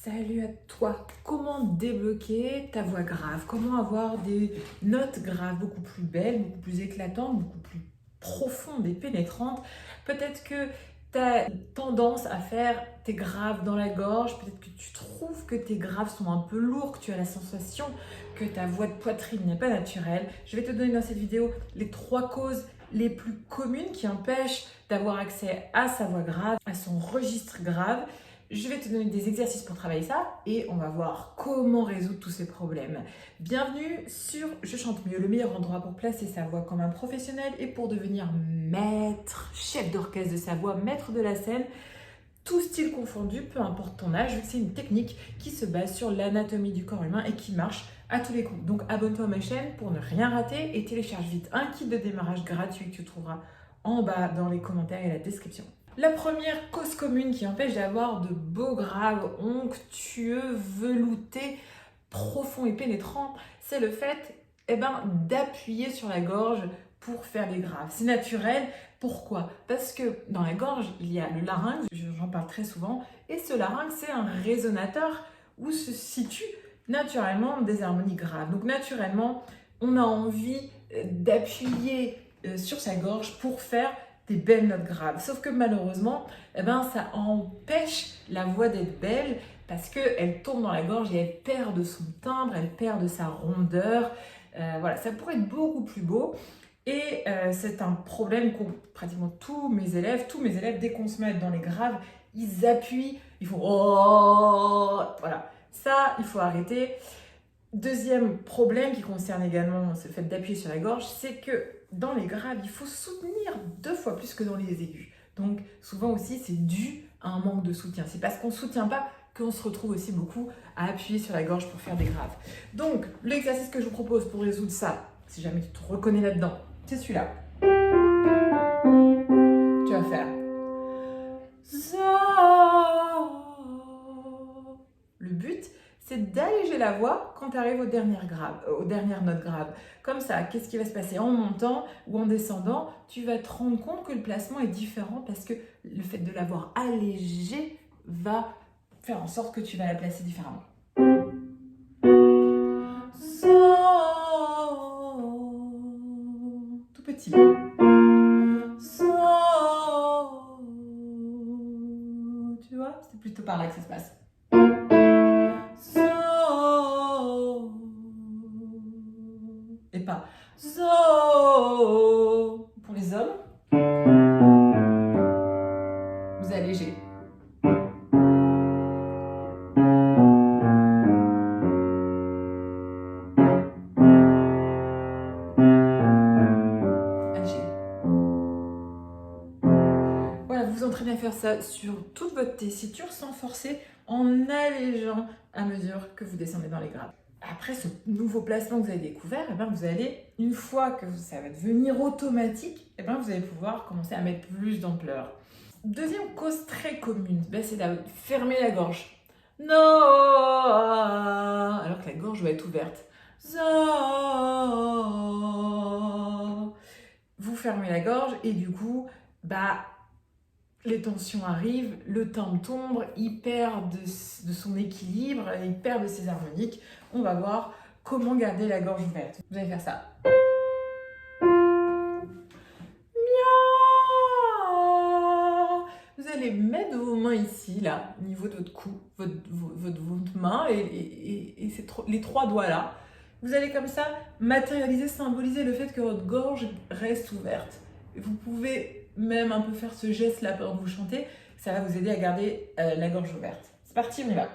Salut à toi! Comment débloquer ta voix grave? Comment avoir des notes graves beaucoup plus belles, beaucoup plus éclatantes, beaucoup plus profondes et pénétrantes? Peut-être que tu as tendance à faire tes graves dans la gorge, peut-être que tu trouves que tes graves sont un peu lourds, que tu as la sensation que ta voix de poitrine n'est pas naturelle. Je vais te donner dans cette vidéo les 3 causes les plus communes qui empêchent d'avoir accès à sa voix grave, à son registre grave. Je vais te donner des exercices pour travailler ça et on va voir comment résoudre tous ces problèmes. Bienvenue sur Je chante mieux, le meilleur endroit pour placer sa voix comme un professionnel et pour devenir maître, chef d'orchestre de sa voix, maître de la scène, tout style confondu, peu importe ton âge, vu que c'est une technique qui se base sur l'anatomie du corps humain et qui marche à tous les coups. Donc abonne-toi à ma chaîne pour ne rien rater et télécharge vite un kit de démarrage gratuit que tu trouveras en bas dans les commentaires et la description. La première cause commune qui empêche d'avoir de beaux graves onctueux, veloutés, profonds et pénétrants, c'est le fait d'appuyer sur la gorge pour faire des graves. C'est naturel. Pourquoi? Parce que dans la gorge, il y a le larynx, j'en parle très souvent, et ce larynx, c'est un résonateur où se situent naturellement des harmonies graves. Donc naturellement, on a envie d'appuyer sur sa gorge pour faire des belles notes graves. Sauf que malheureusement, ça empêche la voix d'être belle parce qu'elle tombe dans la gorge et elle perd de son timbre, elle perd de sa rondeur. Voilà, ça pourrait être beaucoup plus beau. Et c'est un problème qu'ont pratiquement tous mes élèves, dès qu'on se met dans les graves, ils appuient, ils font oh, voilà. Ça, il faut arrêter. Deuxième problème qui concerne également ce fait d'appuyer sur la gorge, c'est que dans les graves, il faut soutenir 2 fois plus que dans les aigus. Donc souvent aussi, c'est dû à un manque de soutien. C'est parce qu'on ne soutient pas qu'on se retrouve aussi beaucoup à appuyer sur la gorge pour faire des graves. Donc l'exercice que je vous propose pour résoudre ça, si jamais tu te reconnais là-dedans, c'est celui-là. Tu vas faire le but, c'est d'alléger la voix quand tu arrives aux dernières notes graves. Comme ça, qu'est-ce qui va se passer? En montant ou en descendant, tu vas te rendre compte que le placement est différent parce que le fait de l'avoir allégée va faire en sorte que tu vas la placer différemment. Tout petit. Tu vois, c'est plutôt par là que ça se passe. Et pas pour les hommes, vous allégez. Voilà, vous vous entraînez à faire ça sur toute votre tessiture sans forcer, en allégeant à mesure que vous descendez dans les graves. Après ce nouveau placement que vous avez découvert, vous allez, une fois que ça va devenir automatique, vous allez pouvoir commencer à mettre plus d'ampleur. Deuxième cause très commune, c'est de fermer la gorge. Non, alors que la gorge va être ouverte. Vous fermez la gorge et du coup, les tensions arrivent, le timbre tombe, il perd de son équilibre, il perd de ses harmoniques. On va voir comment garder la gorge ouverte. Vous allez faire ça. Vous allez mettre vos mains ici, là, au niveau de votre cou, votre main et les 3 doigts là. Vous allez comme ça matérialiser, symboliser le fait que votre gorge reste ouverte. Vous pouvez même un peu faire ce geste là pendant que vous chantez, ça va vous aider à garder la gorge ouverte. C'est parti, on y va.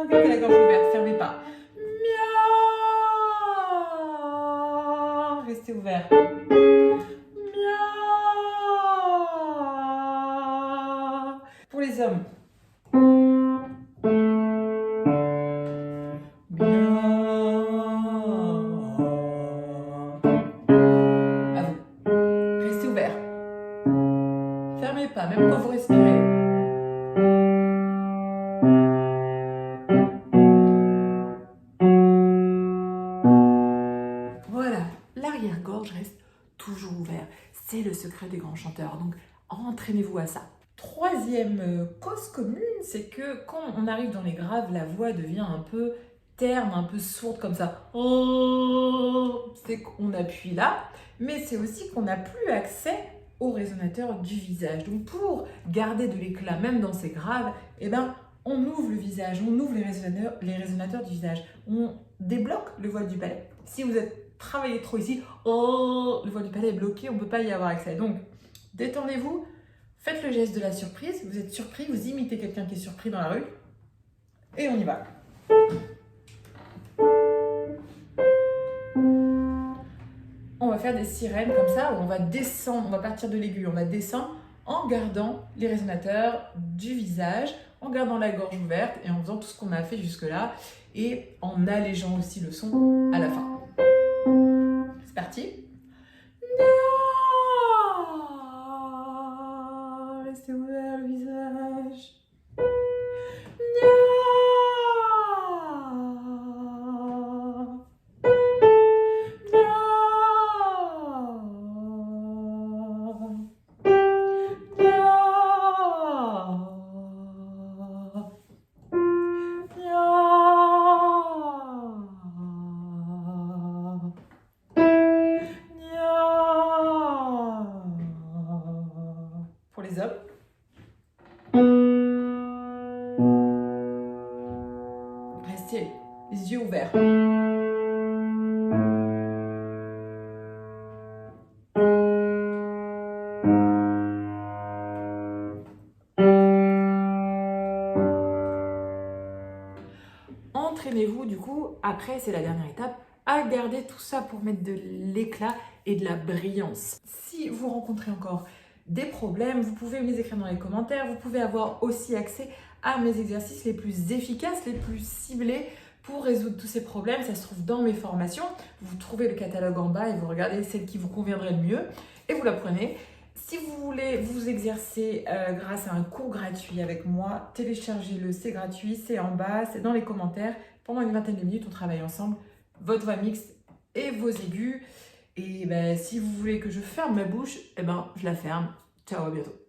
Gardez la gorge ouverte, fermez pas. Restez ouvert. Pour les hommes. À vous. Restez ouvert. Fermez pas, même quand vous respirez. gorge reste toujours ouvert. C'est le secret des grands chanteurs. Donc, entraînez-vous à ça. Troisième cause commune, c'est que quand on arrive dans les graves, la voix devient un peu terne, un peu sourde comme ça. Oh, c'est qu'on appuie là, mais c'est aussi qu'on n'a plus accès au résonateur du visage. Donc pour garder de l'éclat, même dans ces graves, eh ben, on ouvre le visage, on ouvre les résonateurs du visage. On débloque le voile du palais. Si vous êtes travaillé trop ici, oh, le voile du palais est bloqué, on ne peut pas y avoir accès. Donc détendez-vous. Faites le geste de la surprise, vous êtes surpris, vous imitez quelqu'un qui est surpris dans la rue, et on y va. On va faire des sirènes comme ça, où on va descendre, on va partir de l'aigu, on va descendre en gardant les résonateurs du visage, en gardant la gorge ouverte et en faisant tout ce qu'on a fait jusque-là, et en allégeant aussi le son à la fin. C'est parti. Restez ouvert le visage. Pour les hommes. Restez les yeux ouverts. Entraînez-vous du coup, après c'est la dernière étape, à garder tout ça pour mettre de l'éclat et de la brillance. Si vous rencontrez encore des problèmes, vous pouvez me les écrire dans les commentaires. Vous pouvez avoir aussi accès à mes exercices les plus efficaces, les plus ciblés pour résoudre tous ces problèmes. Ça se trouve dans mes formations. Vous trouvez le catalogue en bas et vous regardez celle qui vous conviendrait le mieux et vous la prenez. Si vous voulez vous exercer grâce à un cours gratuit avec moi, téléchargez-le, c'est gratuit, c'est en bas, c'est dans les commentaires. Pendant une vingtaine de minutes, on travaille ensemble, votre voix mixte et vos aigus. Et ben, si vous voulez que je ferme ma bouche, eh ben, je la ferme. Ciao, à bientôt.